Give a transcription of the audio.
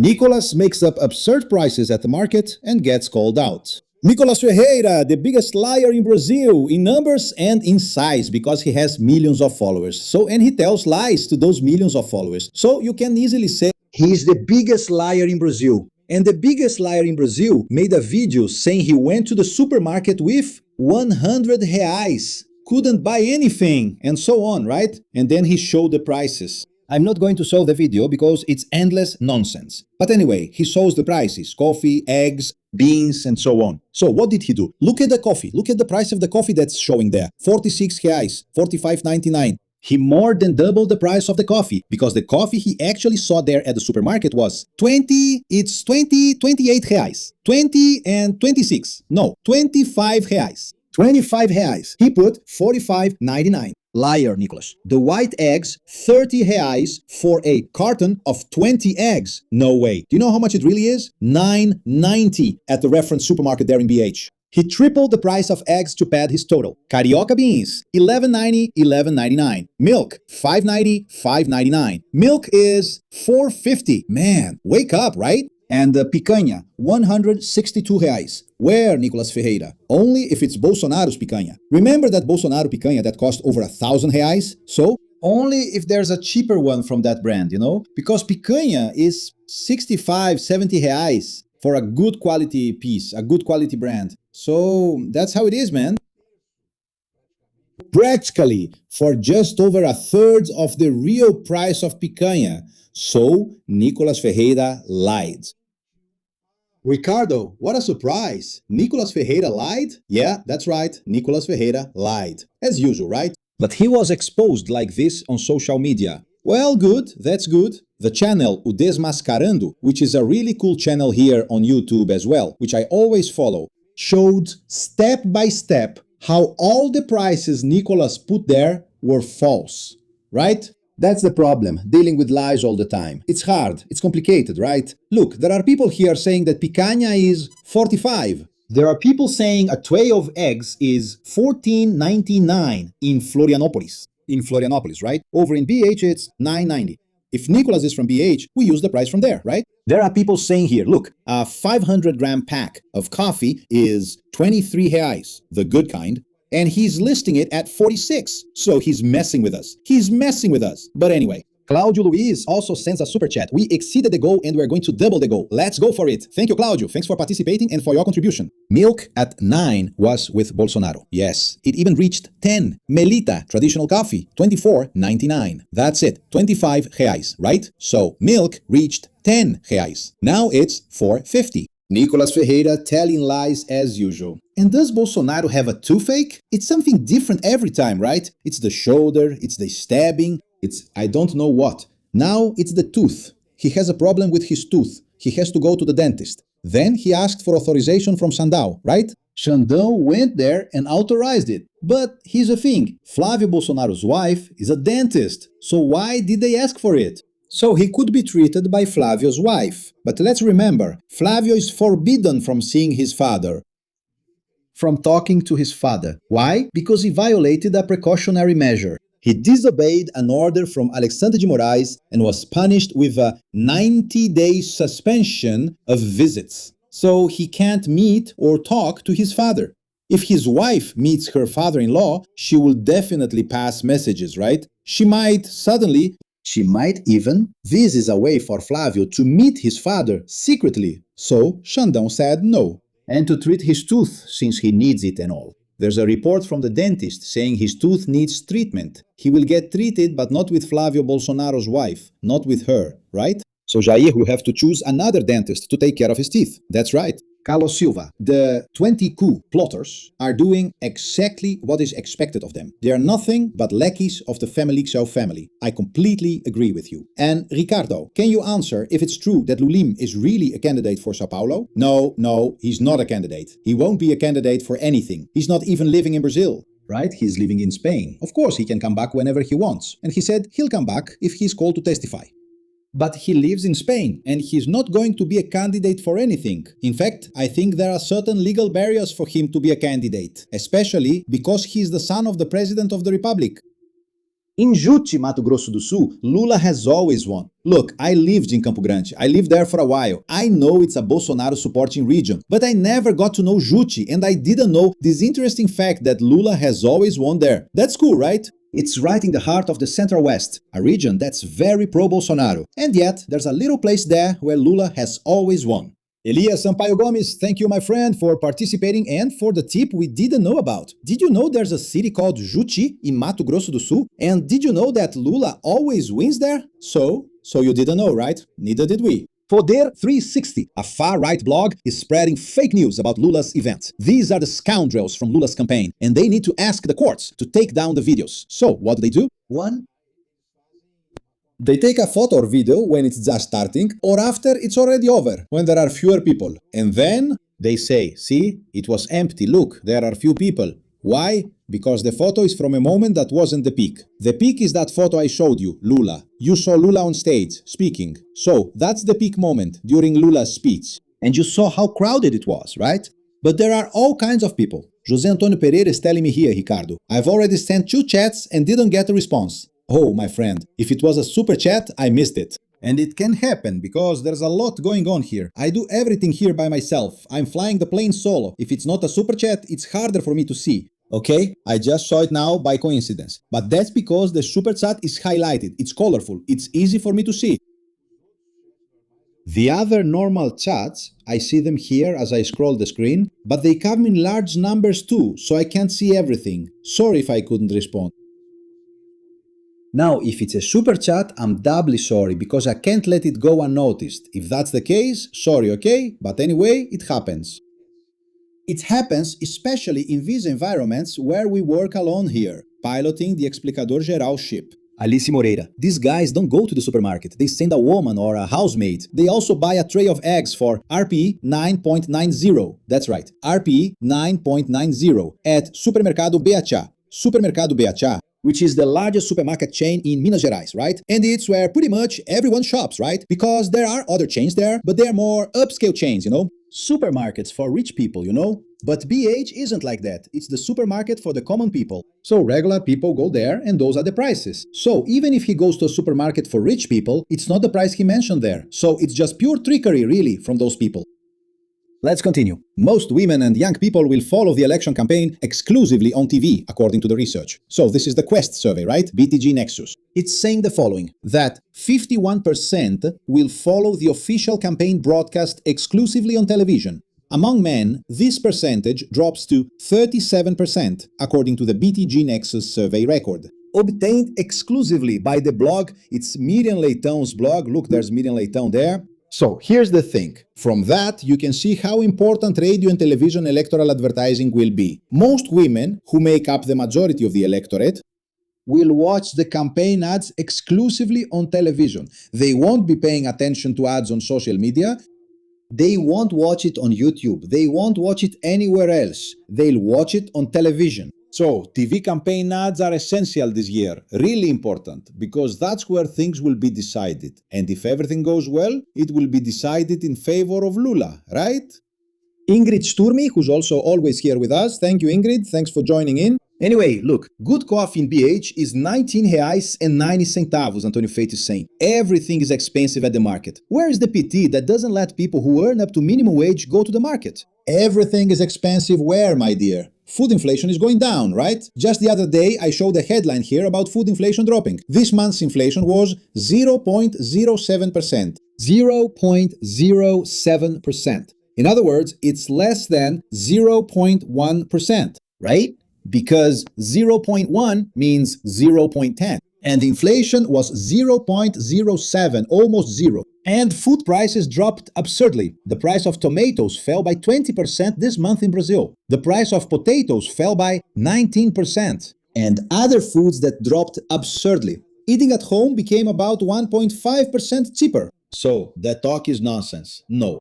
Nikolas makes up absurd prices at the market and gets called out. Nicolas Ferreira, the biggest liar in Brazil, in numbers and in size, because he has millions of followers. And he tells lies to those millions of followers. So you can easily say he's the biggest liar in Brazil. And the biggest liar in Brazil made a video saying he went to the supermarket with 100 reais, couldn't buy anything, and so on, right? And then he showed the prices. I'm not going to show the video because it's endless nonsense. But anyway, he shows the prices: coffee, eggs, beans, and so on. So what did he do? Look at the coffee. Look at the price of the coffee that's showing there. 46 reais, 45.99. He more than doubled the price of the coffee, because the coffee he actually saw there at the supermarket was 28 reais. 20 and 26. No, 25 reais. 25 reais. He put 45.99. Liar, Nicolas. The white eggs, 30 reais for a carton of 20 eggs. No way. Do you know how much it really is? 9.90 at the reference supermarket there in BH. He tripled the price of eggs to pad his total. Carioca beans, 11.90, 11.99. Milk, 5.90, 5.99. Milk is 4.50. Man, wake up, right? And the picanha, 162 reais. Where, Nicolas Ferreira? Only if it's Bolsonaro's picanha. Remember that Bolsonaro picanha that cost over 1,000 reais? So, only if there's a cheaper one from that brand, you know? Because picanha is 65, 70 reais for a good quality piece, a good quality brand. So, that's how it is, man. Practically for just over a third of the real price of picanha. So, Nicolas Ferreira lied. Ricardo, what a surprise! Nicolas Ferreira lied? Yeah, that's right, Nicolas Ferreira lied. As usual, right? But he was exposed like this on social media. Well, good, that's good. The channel O Desmascarando, which is a really cool channel here on YouTube as well, which I always follow, showed step by step how all the prices Nicolas put there were false, right? That's the problem, dealing with lies all the time. It's hard, it's complicated, right? Look, there are people here saying that picanha is 45. There are people saying a tray of eggs is 14.99 in Florianopolis. In Florianopolis, right? Over in BH, it's 9.90. If Nicolas is from BH, we use the price from there, right? There are people saying here, look, a 500-gram pack of coffee is 23 reais, the good kind, and he's listing it at 46. So he's messing with us. He's messing with us. But anyway, Claudio Luiz also sends a super chat. We exceeded the goal and we're going to double the goal. Let's go for it. Thank you, Claudio. Thanks for participating and for your contribution. Milk at 9 was with Bolsonaro. Yes, it even reached 10. Melita, traditional coffee, 24.99. That's it, 25 reais, right? So milk reached 10 reais. Now it's 4.50. Nicolas Ferreira telling lies as usual. And does Bolsonaro have a toothache? It's something different every time, right? It's the shoulder, it's the stabbing, it's I don't know what. Now it's the tooth. He has a problem with his tooth. He has to go to the dentist. Then he asked for authorization from Sandal, right? Xandão went there and authorized it. But here's the thing, Flavio Bolsonaro's wife is a dentist. So why did they ask for it? So he could be treated by Flavio's wife. But let's remember, Flavio is forbidden from seeing his father, from talking to his father. Why? Because he violated a precautionary measure. He disobeyed an order from Alexandre de Moraes and was punished with a 90-day suspension of visits. So he can't meet or talk to his father. If his wife meets her father-in-law, she will definitely pass messages, right? She might even. This is a way for Flavio to meet his father secretly. So Xandão said no. And to treat his tooth, since he needs it and all. There's a report from the dentist saying his tooth needs treatment. He will get treated, but not with Flavio Bolsonaro's wife, not with her, right? So Jair will have to choose another dentist to take care of his teeth. That's right. Carlos Silva, the 20 coup plotters are doing exactly what is expected of them. They are nothing but lackeys of the Famalicão family. I completely agree with you. And Ricardo, can you answer if it's true that Lulim is really a candidate for Sao Paulo? No, he's not a candidate. He won't be a candidate for anything. He's not even living in Brazil. Right? He's living in Spain. Of course, he can come back whenever he wants. And he said he'll come back if he's called to testify. But he lives in Spain, and he's not going to be a candidate for anything. In fact, I think there are certain legal barriers for him to be a candidate, especially because he's the son of the President of the Republic. In Juti, Mato Grosso do Sul, Lula has always won. Look, I lived in Campo Grande. I lived there for a while. I know it's a Bolsonaro supporting region, but I never got to know Juti, and I didn't know this interesting fact that Lula has always won there. That's cool, right? It's right in the heart of the Central West, a region that's very pro-Bolsonaro. And yet, there's a little place there where Lula has always won. Elias Sampaio Gomes, thank you, my friend, for participating and for the tip we didn't know about. Did you know there's a city called Juti in Mato Grosso do Sul? And did you know that Lula always wins there? So you didn't know, right? Neither did we. Poder 360, a far-right blog, is spreading fake news about Lula's event. These are the scoundrels from Lula's campaign, and they need to ask the courts to take down the videos. So, what do? 1. They take a photo or video when it's just starting, or after it's already over, when there are fewer people. And then they say, see, it was empty, look, there are few people. Why? Because the photo is from a moment that wasn't the peak. The peak is that photo I showed you, Lula. You saw Lula on stage, speaking. So, that's the peak moment, during Lula's speech. And you saw how crowded it was, right? But there are all kinds of people. José Antonio Pereira is telling me here, Ricardo. I've already sent 2 chats and didn't get a response. Oh, my friend, if it was a super chat, I missed it. And it can happen, because there's a lot going on here. I do everything here by myself. I'm flying the plane solo. If it's not a super chat, it's harder for me to see. Okay, I just saw it now by coincidence. But that's because the super chat is highlighted. It's colorful. It's easy for me to see. The other normal chats, I see them here as I scroll the screen, but they come in large numbers too, so I can't see everything. Sorry if I couldn't respond. Now, if it's a super chat, I'm doubly sorry because I can't let it go unnoticed. If that's the case, sorry, okay? But anyway, it happens. It happens especially in these environments where we work alone here, piloting the Explicador Geral ship. Alice Moreira, these guys don't go to the supermarket. They send a woman or a housemaid. They also buy a tray of eggs for RPE 9.90. That's right, RPE 9.90 at Supermercado BHA. Supermercado BHA, which is the largest supermarket chain in Minas Gerais, right? And it's where pretty much everyone shops, right? Because there are other chains there, but they're more upscale chains, you know? Supermarkets for rich people, you know? But BH isn't like that. It's the supermarket for the common people. So regular people go there and those are the prices. So even if he goes to a supermarket for rich people, it's not the price he mentioned there. So it's just pure trickery, really, from those people. Let's continue. Most women and young people will follow the election campaign exclusively on TV, according to the research. So this is the Quest survey, right? BTG Nexus. It's saying the following, that 51% will follow the official campaign broadcast exclusively on television. Among men, this percentage drops to 37%, according to the BTG Nexus survey record. Obtained exclusively by the blog, it's Miriam Leitão's blog. Look, there's Miriam Leitão there. So, here's the thing. From that, you can see how important radio and television electoral advertising will be. Most women, who make up the majority of the electorate, will watch the campaign ads exclusively on television. They won't be paying attention to ads on social media. They won't watch it on YouTube. They won't watch it anywhere else. They'll watch it on television. So, TV campaign ads are essential this year, really important, because that's where things will be decided. And if everything goes well, it will be decided in favor of Lula, right? Ingrid Sturmi, who's also always here with us. Thank you, Ingrid. Thanks for joining in. Anyway, look, good coffee in BH is 19 reais and 90 centavos, Antonio Feit is saying. Everything is expensive at the market. Where is the PT that doesn't let people who earn up to minimum wage go to the market? Everything is expensive where, my dear? Food inflation is going down, right? Just the other day, I showed a headline here about food inflation dropping. This month's inflation was 0.07%. 0.07%. In other words, it's less than 0.1%, right? Because 0.1 means 0.10. And inflation was 0.07, almost zero. And food prices dropped absurdly. The price of tomatoes fell by 20% this month in Brazil. The price of potatoes fell by 19%. And other foods that dropped absurdly. Eating at home became about 1.5% cheaper. So, that talk is nonsense. No.